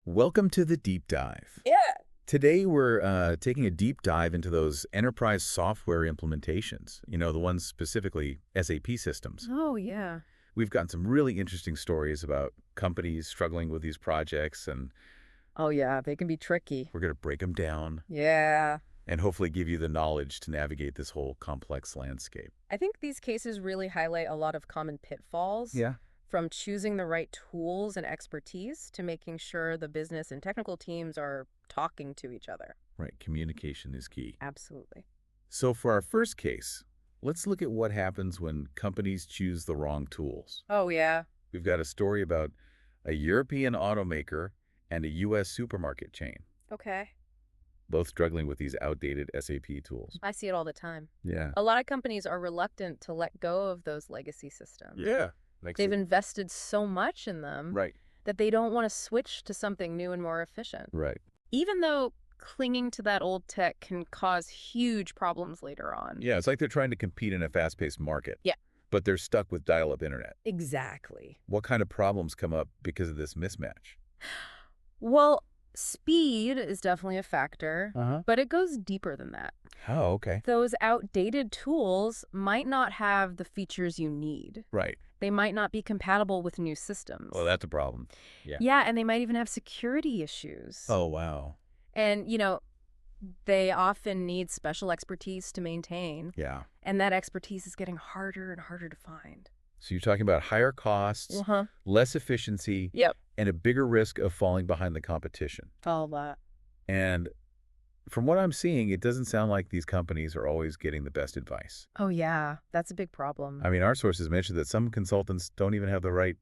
Welcome to the deep dive. Yeah. Today we're taking a deep dive into those enterprise software implementations, the ones specifically SAP systems. Oh, yeah. We've gotten some really interesting stories about companies struggling with these projects, and Oh, yeah. They can be tricky. we're going to break them down Yeah. and hopefully give you the knowledge to navigate this whole complex landscape. I think these cases really highlight a lot of common pitfalls, Yeah. from choosing the right tools and expertise to making sure the business and technical teams are talking to each other. Right, communication is key. Absolutely. So for our first case, let's look at what happens when companies choose the wrong tools. Oh, yeah. We've got a story about a European automaker and a U.S. supermarket chain, Okay. both struggling with these outdated SAP tools. I see it all the time. Yeah. A lot of companies are reluctant to let go of those legacy systems. Yeah. They've invested so much in them Right. that they don't want to switch to something new and more efficient. Right. Even though clinging to that old tech can cause huge problems later on. Yeah, it's like they're trying to compete in a fast-paced market. Yeah. But they're stuck with dial-up internet. Exactly. What kind of problems come up because of this mismatch? Well, speed is definitely a factor, Uh-huh. but it goes deeper than that. Oh, okay. Those outdated tools might not have the features you need. Right. They might not be compatible with new systems. Well, that's a problem. Yeah. Yeah, and they might even have security issues. Oh, wow. And, they often need special expertise to maintain, Yeah. and that expertise is getting harder and harder to find. So you're talking about higher costs, Uh-huh. less efficiency, Yep. and a bigger risk of falling behind the competition. All that. And from what I'm seeing, it doesn't sound like these companies are always getting the best advice. Oh, yeah. That's a big problem. I mean, our sources mentioned that some consultants don't even have the right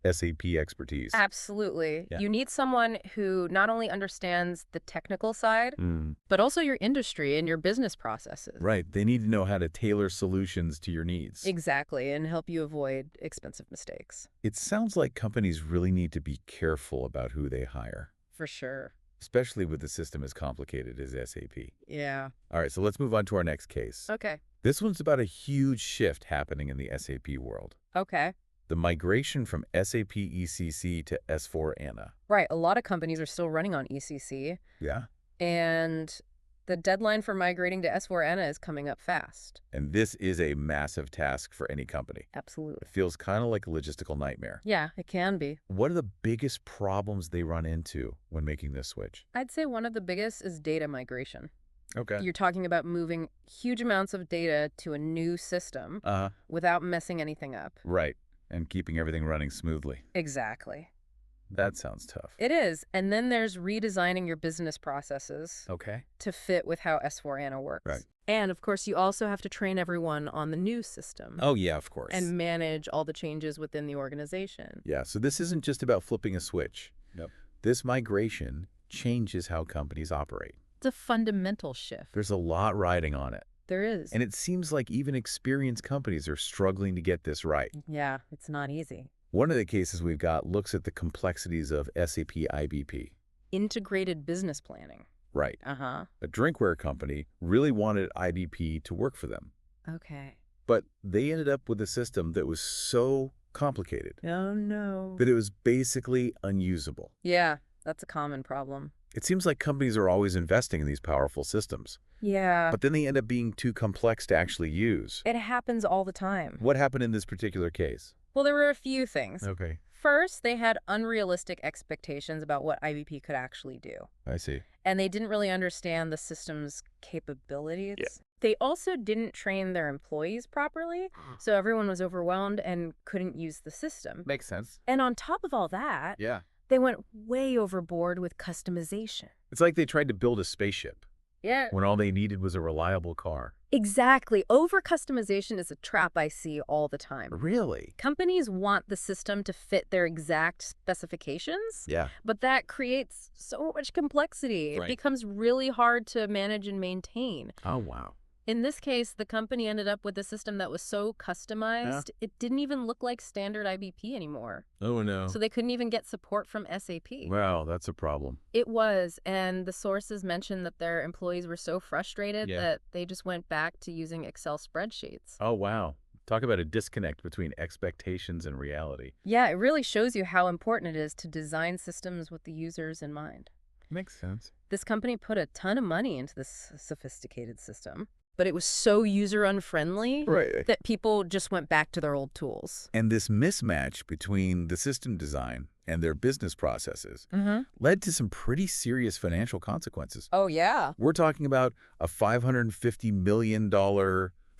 SAP expertise. Absolutely. Yeah. You need someone who not only understands the technical side, Mm. but also your industry and your business processes. Right. They need to know how to tailor solutions to your needs. Exactly, and help you avoid expensive mistakes. It sounds like companies really need to be careful about who they hire, For sure. especially with the system as complicated as SAP. Yeah. All right, so let's move on to our next case. Okay. This one's about a huge shift happening in the SAP world. Okay. The migration from SAP ECC to S4 HANA. Right. A lot of companies are still running on ECC, Yeah. and the deadline for migrating to S/4HANA is coming up fast. And this is a massive task for any company. Absolutely. It feels kind of like a logistical nightmare. Yeah, it can be. What are the biggest problems they run into when making this switch? I'd say one of the biggest is data migration. Okay. You're talking about moving huge amounts of data to a new system without messing anything up. Right. And keeping everything running smoothly. Exactly. That sounds tough. It is. And then there's redesigning your business processes Okay. to fit with how S/4HANA works. Right. And of course, you also have to train everyone on the new system Oh, yeah, of course. and manage all the changes within the organization. Yeah, so this isn't just about flipping a switch. Nope. This migration changes how companies operate. It's a fundamental shift. There's a lot riding on it. There is. And it seems like even experienced companies are struggling to get this right. Yeah, it's not easy. One of the cases we've got looks at the complexities of SAP IBP. Integrated business planning. Right. Uh-huh. A drinkware company really wanted IBP to work for them, Okay. but they ended up with a system that was so complicated Oh, no. that it was basically unusable. Yeah, that's a common problem. It seems like companies are always investing in these powerful systems, Yeah. but then they end up being too complex to actually use. It happens all the time. What happened in this particular case? Well, there were a few things. Okay, First, they had unrealistic expectations about what IBP could actually do. I see. And they didn't really understand the system's capabilities. Yeah. They also didn't train their employees properly, so everyone was overwhelmed and couldn't use the system. Makes sense. And on top of all that, Yeah. they went way overboard with customization. It's like they tried to build a spaceship Yeah. when all they needed was a reliable car. Exactly. Over-customization is a trap I see all the time. Really? Companies want the system to fit their exact specifications, Yeah. but that creates so much complexity. Right. It becomes really hard to manage and maintain. Oh, wow. In this case, the company ended up with a system that was so customized, it didn't even look like standard IBP anymore. Oh, no. So they couldn't even get support from SAP. Wow, that's a problem. It was, and the sources mentioned that their employees were so frustrated Yeah. that they just went back to using Excel spreadsheets. Oh, wow. Talk about a disconnect between expectations and reality. Yeah, it really shows you how important it is to design systems with the users in mind. Makes sense. This company put a ton of money into this sophisticated system, but it was so user-unfriendly Right. that people just went back to their old tools. And this mismatch between the system design and their business processes Mm-hmm. led to some pretty serious financial consequences. Oh, yeah. We're talking about a $550 million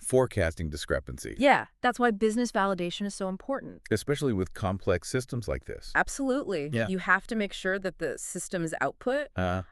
forecasting discrepancy, Yeah, that's why business validation is so important. especially with complex systems like this. Absolutely. Yeah. You have to make sure that the system's output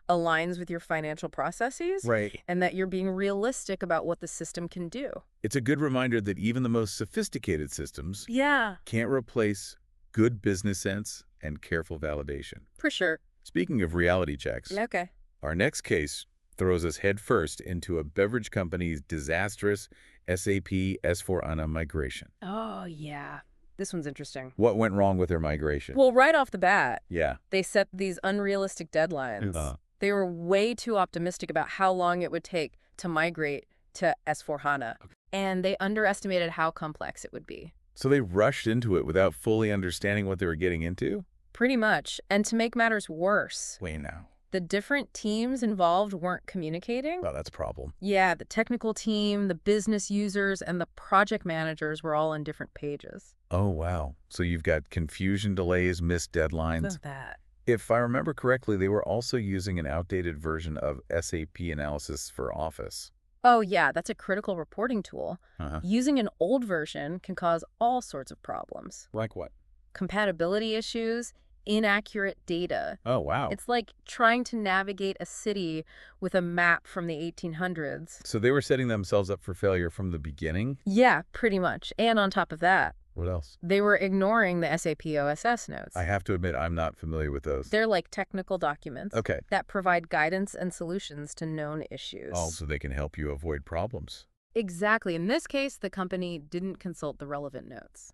aligns with your financial processes Right. and that you're being realistic about what the system can do. It's a good reminder that even the most sophisticated systems Yeah, can't replace good business sense and careful validation. for sure. Speaking of reality checks, Okay. our next case throws us headfirst into a beverage company's disastrous SAP S/4HANA migration. Oh, yeah. This one's interesting. What went wrong with their migration? Well, right off the bat, Yeah. they set these unrealistic deadlines. They were way too optimistic about how long it would take to migrate to S/4HANA, and they underestimated how complex it would be. So they rushed into it without fully understanding what they were getting into? Pretty much. And to make matters worse, Wait now. the different teams involved weren't communicating. Well, that's a problem. Yeah, the technical team, the business users, and the project managers were all on different pages. Oh, wow. So you've got confusion, delays, missed deadlines. That. If I remember correctly, they were also using an outdated version of SAP Analysis for Office. Oh, yeah, that's a critical reporting tool. Uh-huh. Using an old version can cause all sorts of problems. Like what? Compatibility issues, inaccurate data. Oh, wow. It's like trying to navigate a city with a map from the 1800s. So they were setting themselves up for failure from the beginning? Yeah, pretty much. And on top of that, What else? they were ignoring the SAP OSS notes. I have to admit, I'm not familiar with those. They're like technical documents Okay. that provide guidance and solutions to known issues. Oh, so they can help you avoid problems. Exactly. In this case, the company didn't consult the relevant notes.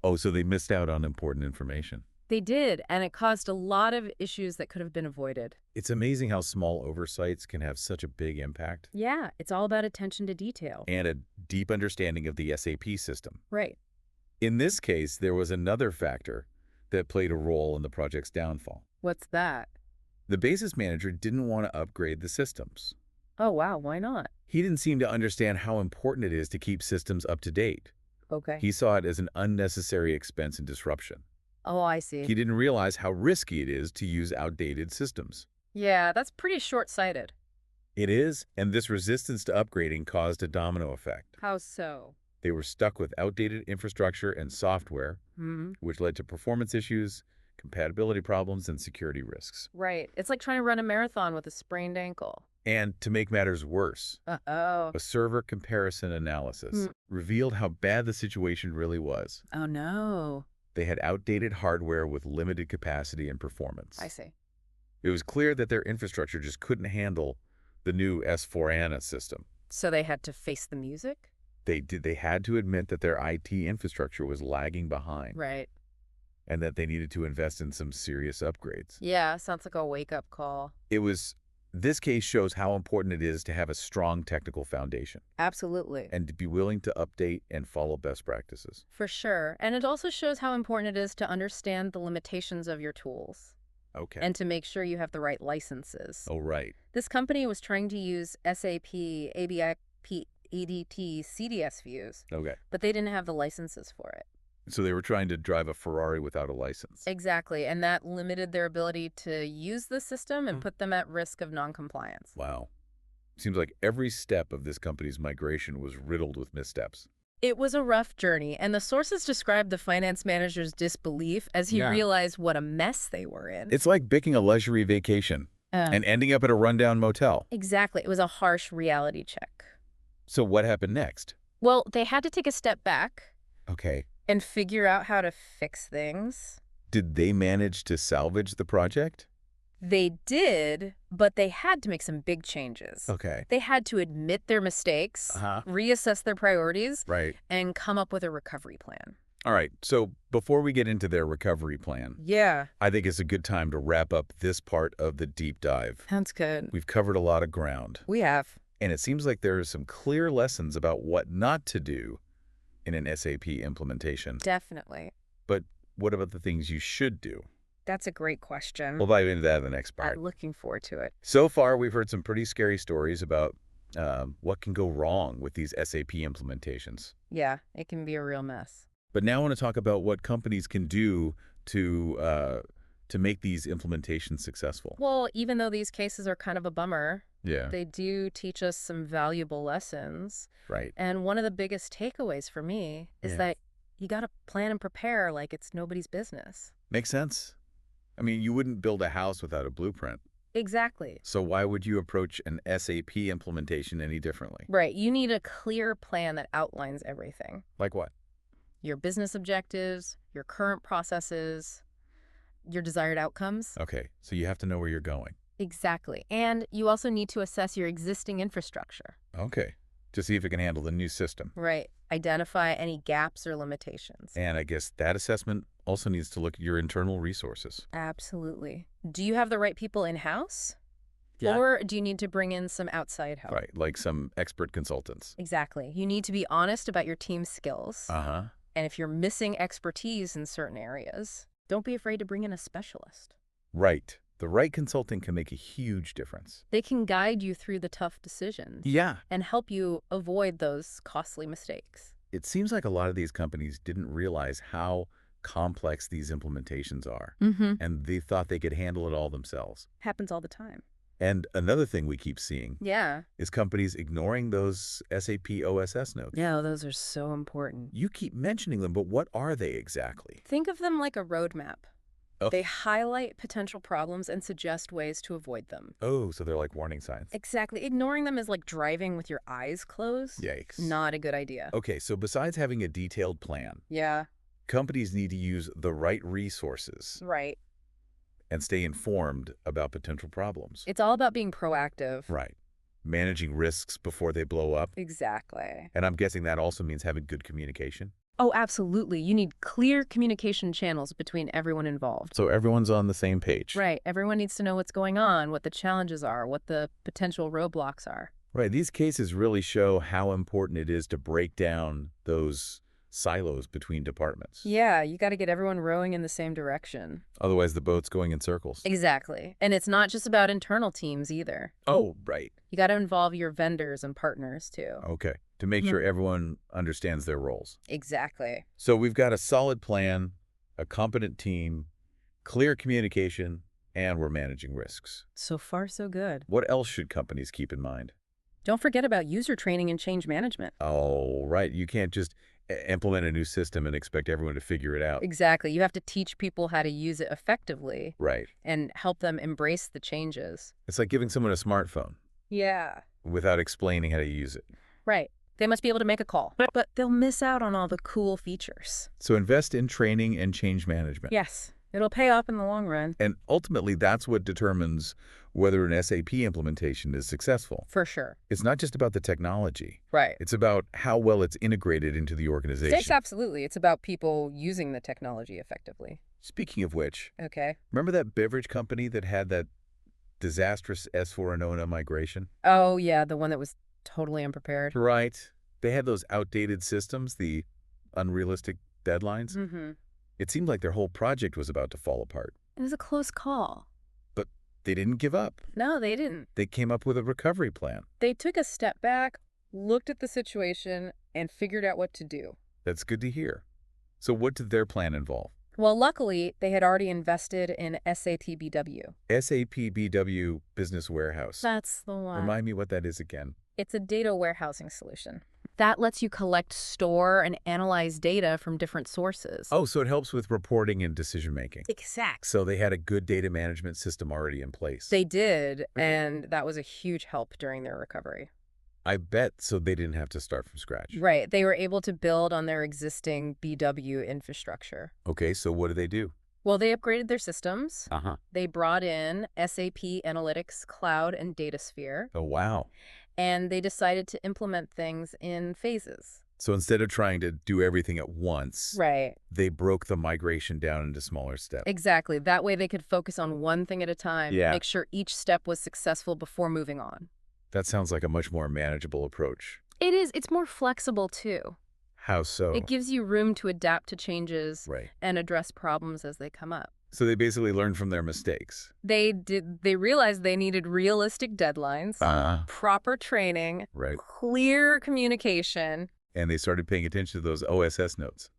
Oh, so they missed out on important information. They did, and it caused a lot of issues that could have been avoided. It's amazing how small oversights can have such a big impact Yeah, it's all about attention to detail. and a deep understanding of the SAP system. Right. In this case, there was another factor that played a role in the project's downfall. What's that? The basis manager didn't want to upgrade the systems. Oh, wow, why not? He didn't seem to understand how important it is to keep systems up to date. Okay. He saw it as an unnecessary expense and disruption. Oh, I see. He didn't realize how risky it is to use outdated systems. Yeah, that's pretty short-sighted. It is, and this resistance to upgrading caused a domino effect. How so? They were stuck with outdated infrastructure and software, Hmm. which led to performance issues, compatibility problems, and security risks. Right. It's like trying to run a marathon with a sprained ankle. And to make matters worse, Uh-oh. a server comparison analysis revealed how bad the situation really was. Oh, no. They had outdated hardware with limited capacity and performance. I see. It was clear that their infrastructure just couldn't handle the new S/4HANA system. So they had to face the music? They had to admit that their IT infrastructure was lagging behind Right. and that they needed to invest in some serious upgrades. Yeah, sounds like a wake-up call. This case shows how important it is to have a strong technical foundation Absolutely. and to be willing to update and follow best practices. For sure. And it also shows how important it is to understand the limitations of your tools Okay. and to make sure you have the right licenses. Oh, right. This company was trying to use SAP ABIP EDT CDS views, Okay. but they didn't have the licenses for it. So they were trying to drive a Ferrari without a license. Exactly, and that limited their ability to use the system and put them at risk of noncompliance. Wow. Seems like every step of this company's migration was riddled with missteps. It was a rough journey, and the sources described the finance manager's disbelief as he realized what a mess they were in. It's like picking a luxury vacation and ending up at a rundown motel. Exactly, it was a harsh reality check. So what happened next? Well, they had to take a step back Okay. and figure out how to fix things. Did they manage to salvage the project? They did, but they had to make some big changes. Okay. They had to admit their mistakes, reassess their priorities, Right. and come up with a recovery plan. All right. So before we get into their recovery plan, Yeah. I think it's a good time to wrap up this part of the deep dive. Sounds good. We've covered a lot of ground, We have. and it seems like there are some clear lessons about what not to do in an SAP implementation. Definitely. But what about the things you should do? That's a great question. We'll dive into that in the next part. I'm looking forward to it. So far, we've heard some pretty scary stories about what can go wrong with these SAP implementations. Yeah, it can be a real mess. But now I want to talk about what companies can do to make these implementations successful. Well, even though these cases are kind of a bummer, Yeah. they do teach us some valuable lessons. Right. And one of the biggest takeaways for me is that you got to plan and prepare like it's nobody's business. Makes sense. I mean, you wouldn't build a house without a blueprint. Exactly. So why would you approach an SAP implementation any differently? Right. You need a clear plan that outlines everything. Like what? Your business objectives, your current processes, your desired outcomes. Okay, so you have to know where you're going. Exactly. And you also need to assess your existing infrastructure. Okay, to see if it can handle the new system. Right. Identify any gaps or limitations. And I guess that assessment also needs to look at your internal resources. Absolutely. Do you have the right people in-house? Yeah. Or do you need to bring in some outside help? Right, like some expert consultants. Exactly. You need to be honest about your team's skills. Uh-huh. And if you're missing expertise in certain areas, don't be afraid to bring in a specialist. Right. The right consulting can make a huge difference. They can guide you through the tough decisions. Yeah. And help you avoid those costly mistakes. It seems like a lot of these companies didn't realize how complex these implementations are. And they thought they could handle it all themselves. Happens all the time. And another thing we keep seeing Yeah. is companies ignoring those SAP OSS notes. Yeah, those are so important. You keep mentioning them, but what are they exactly? Think of them like a roadmap. Oh. They highlight potential problems and suggest ways to avoid them. Oh, so they're like warning signs. Exactly. Ignoring them is like driving with your eyes closed. Yikes. Not a good idea. Okay, so besides having a detailed plan, Yeah. companies need to use the right resources Right. and stay informed about potential problems. It's all about being proactive. Right. Managing risks before they blow up. Exactly. And I'm guessing that also means having good communication. Oh, absolutely. You need clear communication channels between everyone involved. So everyone's on the same page. Right. Everyone needs to know what's going on, what the challenges are, what the potential roadblocks are. Right. These cases really show how important it is to break down those silos between departments. Yeah, you got to get everyone rowing in the same direction. Otherwise, the boat's going in circles. Exactly. And it's not just about internal teams either. Oh, right. You got to involve your vendors and partners too. Okay. To make sure everyone understands their roles. Exactly. So we've got a solid plan, a competent team, clear communication, and we're managing risks. So far, so good. What else should companies keep in mind? Don't forget about user training and change management. Oh, right. You can't just implement a new system and expect everyone to figure it out. Exactly. You have to teach people how to use it effectively. Right. And help them embrace the changes. It's like giving someone a smartphone Yeah. without explaining how to use it. Right. They must be able to make a call, but they'll miss out on all the cool features. So invest in training and change management. Yes. It'll pay off in the long run. And ultimately, that's what determines whether an SAP implementation is successful. For sure. It's not just about the technology. Right. It's about how well it's integrated into the organization. It's absolutely. It's about people using the technology effectively. Speaking of which, Okay. remember that beverage company that had that disastrous S/4HANA migration? Oh, yeah. The one that was totally unprepared. Right. They had those outdated systems, the unrealistic deadlines. Mm-hmm. It seemed like their whole project was about to fall apart. It was a close call. But they didn't give up. No, they didn't. They came up with a recovery plan. They took a step back, looked at the situation, and figured out what to do. That's good to hear. So what did their plan involve? Well, luckily, they had already invested in SAP BW. SAP BW Business Warehouse. That's the one. Remind me what that is again. It's a data warehousing solution. That lets you collect, store, and analyze data from different sources. Oh, so it helps with reporting and decision-making. Exact. So they had a good data management system already in place. They did, and that was a huge help during their recovery. I bet, so they didn't have to start from scratch. Right. They were able to build on their existing BW infrastructure. Okay, so what do they do? Well, they upgraded their systems. Uh-huh. They brought in SAP Analytics Cloud and DataSphere. Oh, wow. And they decided to implement things in phases. So instead of trying to do everything at once, Right. they broke the migration down into smaller steps. Exactly. That way they could focus on one thing at a time, Yeah. make sure each step was successful before moving on. That sounds like a much more manageable approach. It is. It's more flexible, too. How so? It gives you room to adapt to changes Right. and address problems as they come up. So they basically learned from their mistakes. They realized they needed realistic deadlines, proper training, Right. clear communication. And they started paying attention to those OSS notes.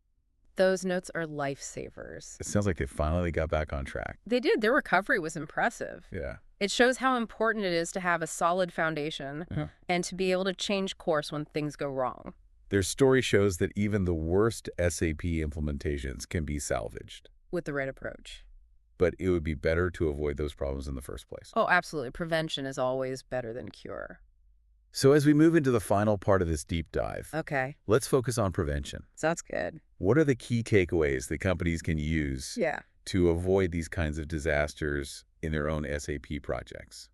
Those notes are lifesavers. It sounds like they finally got back on track. They did. Their recovery was impressive. Yeah. It shows how important it is to have a solid foundation and to be able to change course when things go wrong. Their story shows that even the worst SAP implementations can be salvaged. With the right approach. But it would be better to avoid those problems in the first place. Oh, absolutely. Prevention is always better than cure. So as we move into the final part of this deep dive, Okay. let's focus on prevention. Sounds good. What are the key takeaways that companies can use to avoid these kinds of disasters in their own SAP projects?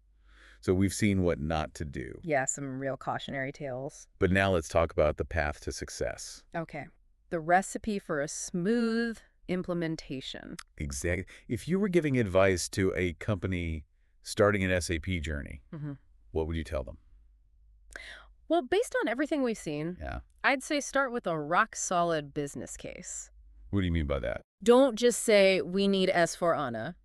So we've seen what not to do. Yeah, some real cautionary tales. But now let's talk about the path to success. Okay. The recipe for a smooth implementation. Exactly. If you were giving advice to a company starting an SAP journey, what would you tell them? Well, based on everything we've seen, Yeah. I'd say start with a rock-solid business case. What do you mean by that? Don't just say, we need S/4HANA.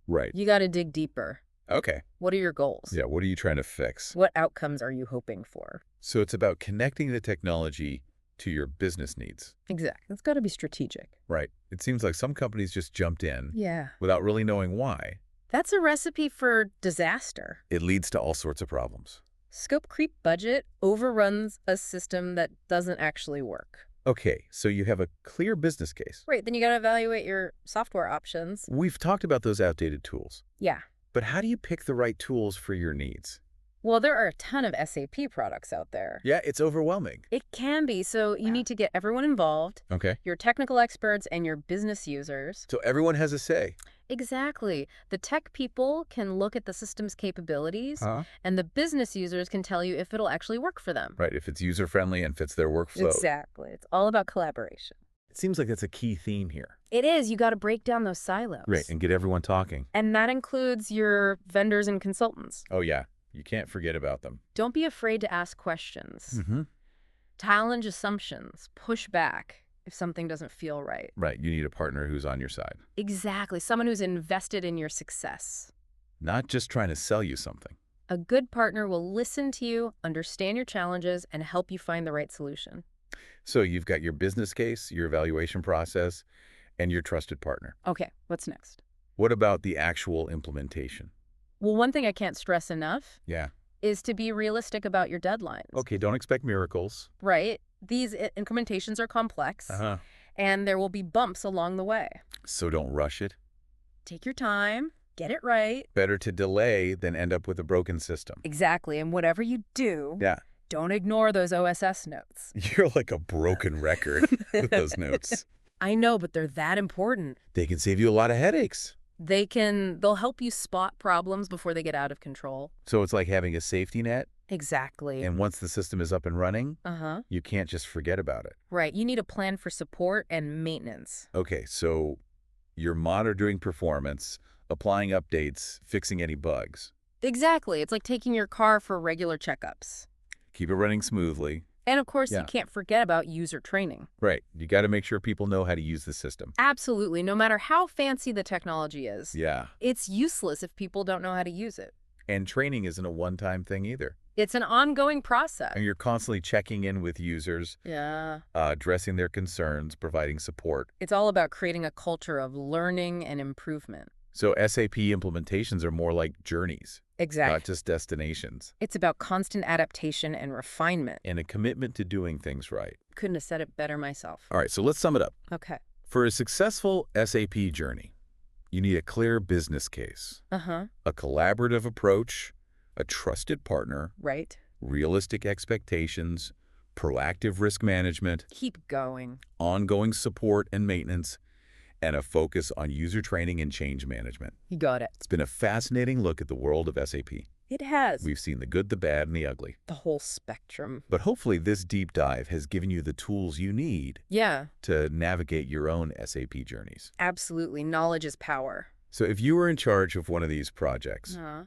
Right. You got to dig deeper. Okay. What are your goals? Yeah, what are you trying to fix? What outcomes are you hoping for? So it's about connecting the technology to your business needs. Exactly. It's got to be strategic. Right. It seems like some companies just jumped in Yeah. without really knowing why. That's a recipe for disaster. It leads to all sorts of problems. Scope creep budget overruns a system that doesn't actually work. Okay, so you have a clear business case. Right, then you got to evaluate your software options. We've talked about those outdated tools. Yeah. But how do you pick the right tools for your needs? Well, there are a ton of SAP products out there. Yeah, it's overwhelming. It can be, so you need to get everyone involved, Okay. your technical experts and your business users. So everyone has a say. Exactly. The tech people can look at the system's capabilities, and the business users can tell you if it'll actually work for them. Right, if it's user-friendly and fits their workflow. Exactly. It's all about collaboration. It seems like that's a key theme here. It is. You got to break down those silos. Right, and get everyone talking. And that includes your vendors and consultants. Oh, yeah. You can't forget about them. Don't be afraid to ask questions. Mm-hmm. Challenge assumptions. Push back if something doesn't feel right. Right, you need a partner who's on your side. Exactly. Someone who's invested in your success. Not just trying to sell you something. A good partner will listen to you, understand your challenges, and help you find the right solution. So you've got your business case, your evaluation process, and your trusted partner. Okay, what's next? What about the actual implementation? Well, one thing I can't stress enough Yeah. is to be realistic about your deadlines. Okay, don't expect miracles. Right? These implementations are complex, and there will be bumps along the way. So don't rush it. Take your time, get it right. Better to delay than end up with a broken system. Exactly, and whatever you do, don't ignore those OSS notes. You're like a broken record with those notes. I know, but they're that important. They can save you a lot of headaches. They'll help you spot problems before they get out of control. So it's like having a safety net. Exactly. And once the system is up and running, Uh-huh. you can't just forget about it. Right. You need a plan for support and maintenance. Okay, so you're monitoring performance, applying updates, fixing any bugs. Exactly. It's like taking your car for regular checkups. Keep it running smoothly. And of course, Yeah. you can't forget about user training. Right. You got to make sure people know how to use the system. Absolutely. No matter how fancy the technology is, Yeah. it's useless if people don't know how to use it. And training isn't a one-time thing either. It's an ongoing process. And you're constantly checking in with users, Yeah. addressing their concerns, providing support. It's all about creating a culture of learning and improvement. So SAP implementations are more like journeys, Exactly. not just destinations, It's about constant adaptation and refinement. and a commitment to doing things right. Couldn't have said it better myself. All right, so let's sum it up. Okay. For a successful SAP journey, you need a clear business case, Uh-huh. a collaborative approach, a trusted partner, Right. realistic expectations, proactive risk management, Keep going. ongoing support and maintenance, and a focus on user training and change management. You got it. It's been a fascinating look at the world of SAP. It has. We've seen the good, the bad, and the ugly. The whole spectrum. But hopefully this deep dive has given you the tools you need Yeah, to navigate your own SAP journeys. absolutely. Knowledge is power. So if you were in charge of one of these projects, Uh-huh.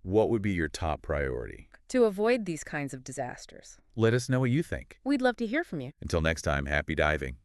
what would be your top priority? to avoid these kinds of disasters. Let us know what you think. We'd love to hear from you. Until next time, happy diving.